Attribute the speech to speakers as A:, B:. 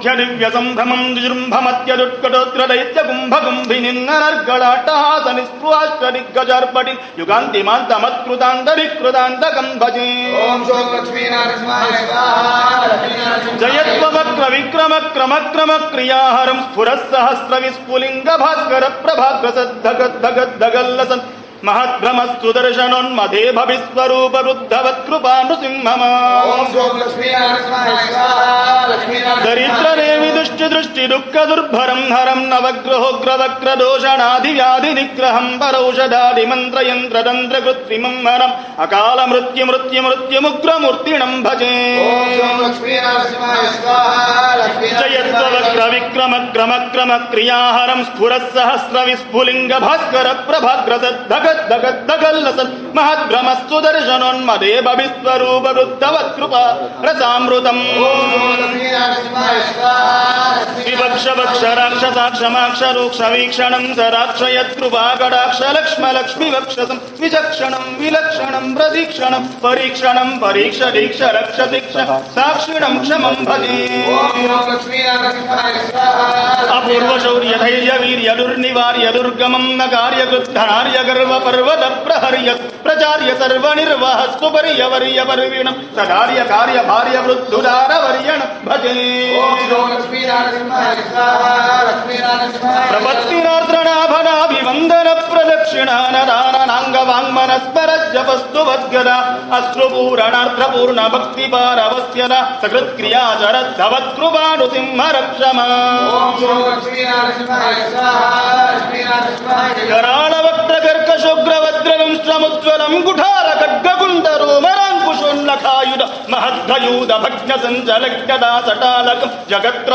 A: ముఖ్య దివ్య సంభ్రమం జృంభమత్యదుత్కటోత్ర దైత్య కుంభకుంభినిన్నర్గళాట్టహాస నిస్పృహాష్టదిగ్గజార్పటి యుగాంతిమాంతమత్కృతాంతరికృతాంతకం భజే. జయత్వ వక్ర విక్రమ క్రమ క్రమ క్రియాహరం స్ఫుర సహస్ర విస్ఫులింగ భాస్కర ప్రభాగ్రసద్ధగద్ధగల్లసన్ महद्भ्रमस्तुदर्शनोन्मदे भविस्वरूप वृद्धवत्कृपा नृसिंहमा. दरिद्रनेमि दुष्टि दुःख दुर्भरं हरं नवग्रहोग्रवक्र दोषणाधिव्याधि निग्रहं परौषधादि मन्त्रयन्त्र तन्त्र कृत्रिमं हरम् अकाल मृत्यु मृत्यु मृत्युमुग्रमूर्तिणं भजे. जयत्व वक्र विक्रम क्रम क्रम क्रियाहरं स्फुरः सहस्र विस्फुलिंग भास्कर प्रभाग्रसद्धग दगल्लसन् महद्भ्रमस्तुदर्शनोन्मदे भविस्वरूप वृद्धवत्कृपा रसामृतम्. विवक्ष वक्ष राक्षसाक्षमाक्षरोक्ष वीक्षणं स राक्षयत्कृपा कटाक्ष लक्ष्म लक्ष्मी वक्षसं विचक्षणं विलक्षणं प्रदीक्षणं परीक्षणं परीक्ष दीक्ष रक्ष दीक्ष साक्षिणं क्षमं भजे. अपूर्व शौर्य धैर्य वीर्य दुर्निवार्य दुर्गमं न कार्यकृद्धनार्य गर्व पर्वत प्रहर्य प्रचार्य सर्व निर्वाह सुपर्यवर्य पर्वीणं सदार्य कार्य भार्य वृद्धुदार वर्यण भजे. प्रपत्तिनार्द्रनाभनाभिवन्दन प्रदक्षिणानदाननाङ्गवाङ्मनस्परज्जपस्तु अश्रुपूरणार्थपूर्ण भक्तिपारवस्यदा सकृत्क्रिया चरद्धवत्कृपानुसिंह रक्षमा. करालवक्त्रकर्कशोग्रवज्रलं श्रमुज्ज्वलं कुठार खड्गकुण्डरोमराङ्कुशोन्नखायुध महद्भयूध भग्नसञ्चलज्ञदा सटालकं जगत्र